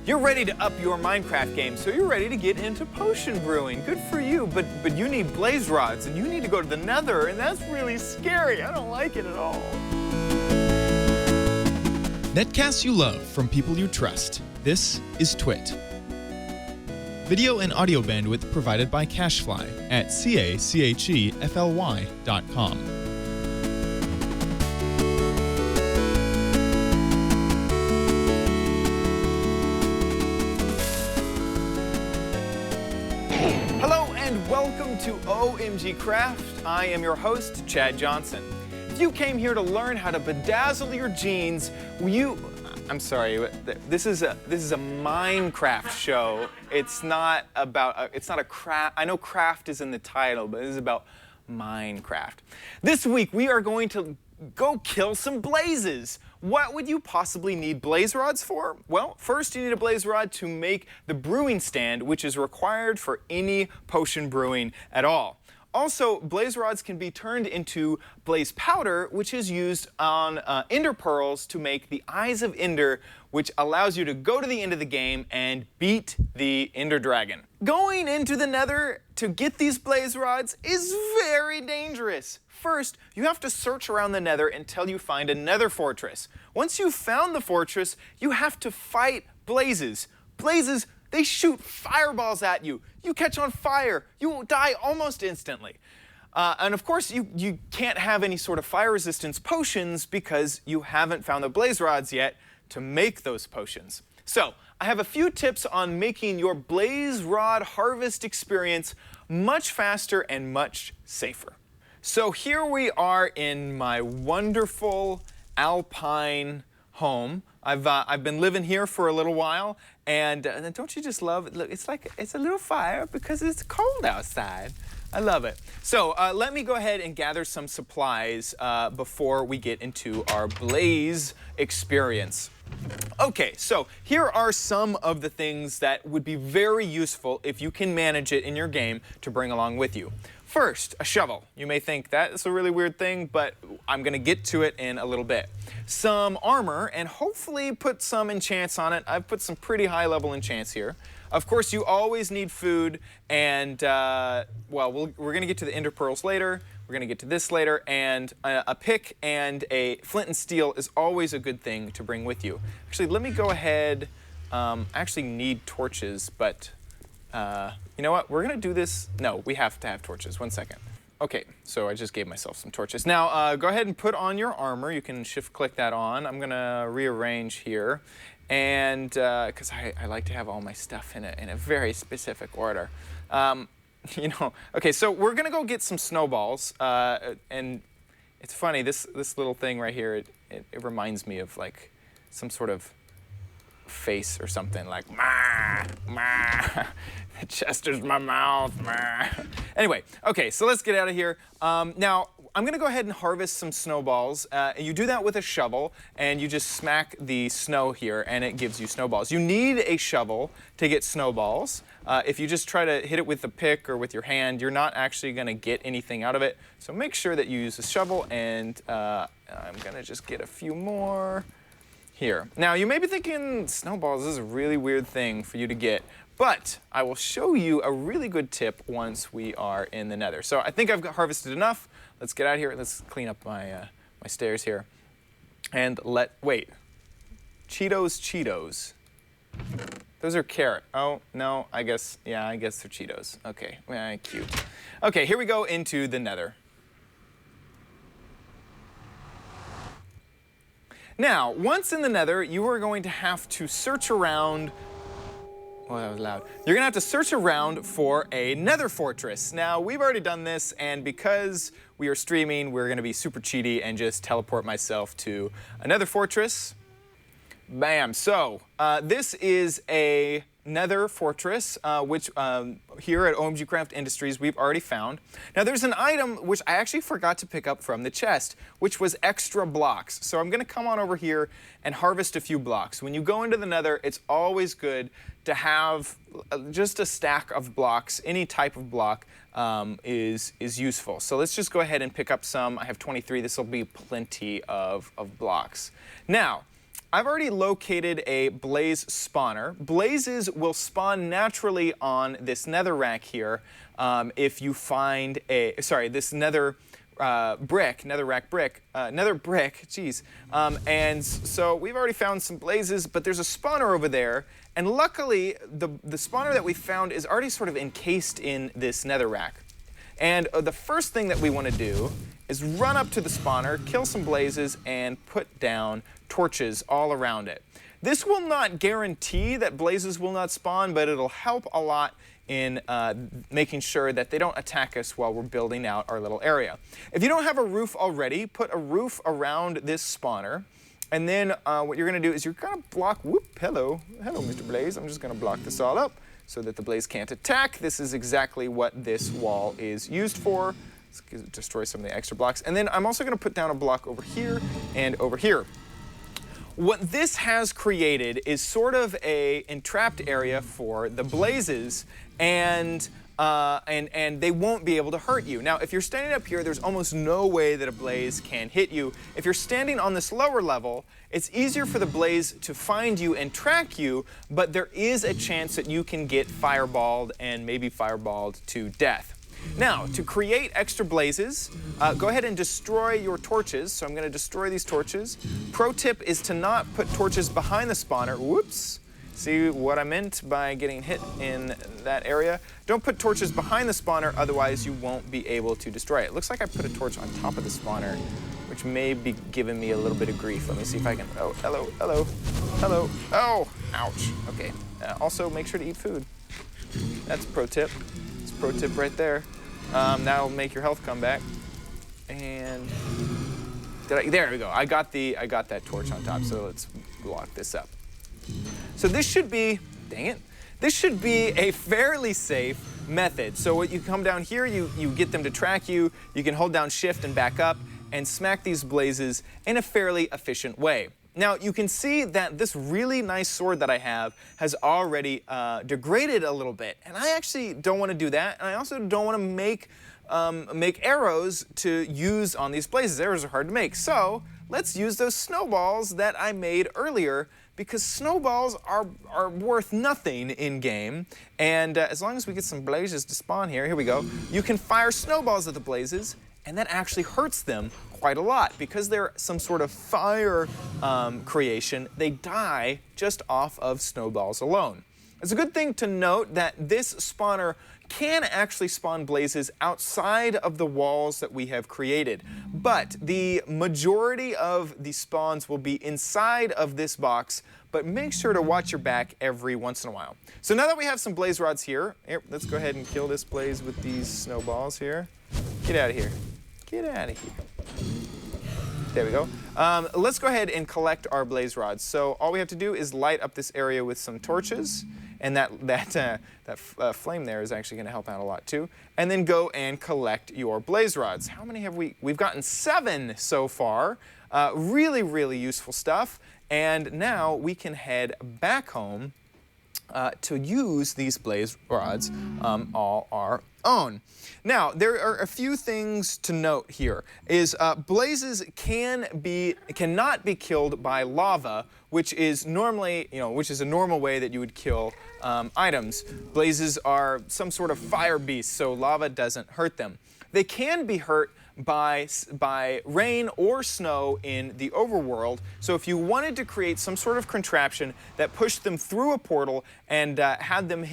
You're ready to up your Minecraft game, so you're ready to get into potion brewing. Good for you, but you need blaze rods, and you need to go to the Nether, and that's really scary. I don't like it at all. Netcasts you love from people you trust. This is Twit. Video and audio bandwidth provided by Cashfly at cachefly.com. Hello and welcome to OMGcraft. I am your host, Chad Johnson. If you came here to learn how to bedazzle your jeans, I'm sorry, this is a Minecraft show. It's not a craft. I know craft is in the title, but this is about Minecraft. This week we are going to go kill some blazes. What would you possibly need blaze rods for? Well, first you need a blaze rod to make the brewing stand, which is required for any potion brewing at all. Also, blaze rods can be turned into blaze powder, which is used on ender pearls to make the Eyes of Ender, which allows you to go to the end of the game and beat the Ender Dragon. Going into the Nether to get these blaze rods is very dangerous. First, you have to search around the Nether until you find a Nether fortress. Once you've found the fortress, you have to fight blazes. Blazes, they shoot fireballs at you. You catch on fire. You will die almost instantly. And of course, you can't have any sort of fire resistance potions because you haven't found the blaze rods yet to make those potions. So, I have a few tips on making your blaze rod harvest experience much faster and much safer. So here we are in my wonderful alpine home. I've been living here for a little while, and don't you just love it? Look, it's a little fire because it's cold outside. I love it. So let me go ahead and gather some supplies before we get into our blaze experience. Okay, so here are some of the things that would be very useful if you can manage it in your game to bring along with you. First, a shovel. You may think that's a really weird thing, but I'm going to get to it in a little bit. Some armor, and hopefully put some enchants on it. I've put some pretty high-level enchants here. Of course, you always need food, and, we're going to get to the ender pearls later. We're going to get to this later, and a pick and a flint and steel is always a good thing to bring with you. Actually, let me go ahead. I actually need torches, but you know what? We're going to do this. No, we have to have torches. 1 second. Okay, so I just gave myself some torches. Now, go ahead and put on your armor. You can shift-click that on. I'm going to rearrange here, and because I like to have all my stuff in a very specific order. Okay, so we're going to go get some snowballs, and it's funny, this little thing right here, it reminds me of, like, some sort of face or something, like, "Ma, ma, Chester's my mouth, ma." Anyway, okay, so let's get out of here. Now, I'm going to go ahead and harvest some snowballs. You do that with a shovel, and you just smack the snow here, and it gives you snowballs. You need a shovel to get snowballs. If you just try to hit it with a pick or with your hand, you're not actually going to get anything out of it. So make sure that you use a shovel, and I'm going to just get a few more here. Now, you may be thinking, snowballs is a really weird thing for you to get, but I will show you a really good tip once we are in the Nether. So I think I've harvested enough. Let's get out of here. Let's clean up my stairs here. And wait. Cheetos. Those are carrot. Oh, no, I guess they're Cheetos. Okay, cute. Okay, here we go into the Nether. Now, once in the Nether, you are going to have to search around. Oh, that was loud. You're going to have to search around for a Nether fortress. Now, we've already done this, and because we are streaming, we're going to be super cheaty and just teleport myself to a Nether fortress. Bam. So, this is a Nether fortress, which here at OMGcraft Industries we've already found. Now there's an item which I actually forgot to pick up from the chest, which was extra blocks. So I'm going to come on over here and harvest a few blocks. When you go into the Nether, it's always good to have just a stack of blocks. Any type of block is useful. So let's just go ahead and pick up some. I have 23. This will be plenty of blocks. Now, I've already located a blaze spawner. Blazes will spawn naturally on this netherrack here if you find this nether brick, geez. And so we've already found some blazes, but there's a spawner over there. And luckily, the spawner that we found is already sort of encased in this netherrack. And the first thing that we want to do is run up to the spawner, kill some blazes, and put down torches all around it. This will not guarantee that blazes will not spawn, but it'll help a lot in making sure that they don't attack us while we're building out our little area. If you don't have a roof already, put a roof around this spawner. And then what you're going to do is you're going to block, hello, Mr. Blaze. I'm just going to block this all up so that the blaze can't attack. This is exactly what this wall is used for. Let's destroy some of the extra blocks. And then I'm also going to put down a block over here and over here. What this has created is sort of a entrapped area for the blazes, and they won't be able to hurt you. Now, if you're standing up here, there's almost no way that a blaze can hit you. If you're standing on this lower level, it's easier for the blaze to find you and track you, but there is a chance that you can get fireballed and maybe fireballed to death. Now, to create extra blazes, go ahead and destroy your torches. So I'm going to destroy these torches. Pro tip is to not put torches behind the spawner. Whoops. See what I meant by getting hit in that area? Don't put torches behind the spawner, otherwise you won't be able to destroy it. It looks like I put a torch on top of the spawner, which may be giving me a little bit of grief. Let me see if I can, oh, hello, hello, hello. Oh, ouch, okay. Also, make sure to eat food. That's a pro tip. It's a pro tip right there. That'll make your health come back. And there we go. I got that torch on top, so let's block this up. So this should be, dang it, this should be a fairly safe method. So what you come down here, you get them to track you, you can hold down shift and back up and smack these blazes in a fairly efficient way. Now you can see that this really nice sword that I have has already degraded a little bit, and I actually don't want to do that, and I also don't want to make arrows to use on these blazes. Arrows are hard to make, so let's use those snowballs that I made earlier, because snowballs are worth nothing in game, and as long as we get some blazes to spawn here we go, you can fire snowballs at the blazes, and that actually hurts them quite a lot. Because they're some sort of fire creation, they die just off of snowballs alone. It's a good thing to note that this spawner can actually spawn blazes outside of the walls that we have created, but the majority of the spawns will be inside of this box, but make sure to watch your back every once in a while. So now that we have some blaze rods here, let's go ahead and kill this blaze with these snowballs here. Get out of here. Get out of here. There we go. Let's go ahead and collect our blaze rods. So all we have to do is light up this area with some torches, and that flame there is actually going to help out a lot too. And then go and collect your blaze rods. How many have we? We've gotten 7 so far. Really, really useful stuff. And now we can head back home to use these blaze rods all our own. Now, there are a few things to note here. Blazes cannot be killed by lava, which is normally, which is a normal way that you would kill items. Blazes are some sort of fire beast, so lava doesn't hurt them. They can be hurt by rain or snow in the overworld. So if you wanted to create some sort of contraption that pushed them through a portal and had them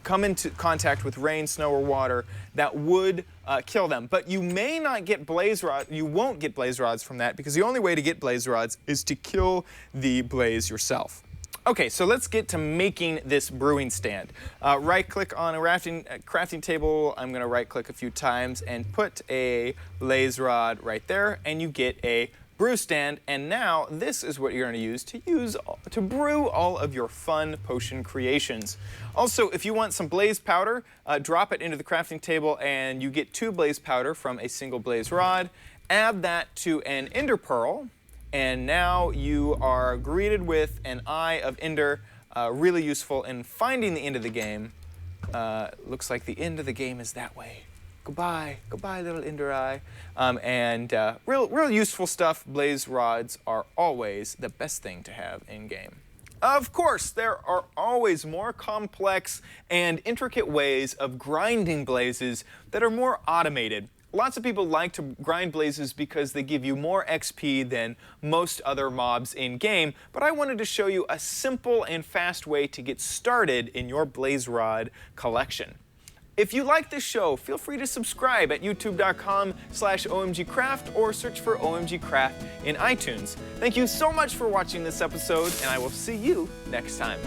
come into contact with rain, snow, or water, that would kill them. But you may not get blaze rods. You won't get blaze rods from that, because the only way to get blaze rods is to kill the blaze yourself. Okay, so let's get to making this brewing stand. Right-click on a crafting table. I'm going to right-click a few times and put a blaze rod right there, and you get a brew stand. And now this is what you're going to use to brew all of your fun potion creations. Also, if you want some blaze powder, drop it into the crafting table, and you get 2 blaze powder from a single blaze rod. Add that to an ender pearl. And now you are greeted with an Eye of Ender, really useful in finding the end of the game. Looks like the end of the game is that way. Goodbye, little Ender Eye. Real useful stuff. Blaze rods are always the best thing to have in game. Of course, there are always more complex and intricate ways of grinding blazes that are more automated. Lots of people like to grind blazes because they give you more XP than most other mobs in game, but I wanted to show you a simple and fast way to get started in your blaze rod collection. If you like this show, feel free to subscribe at youtube.com/OMGcraft or search for OMGcraft in iTunes. Thank you so much for watching this episode, and I will see you next time.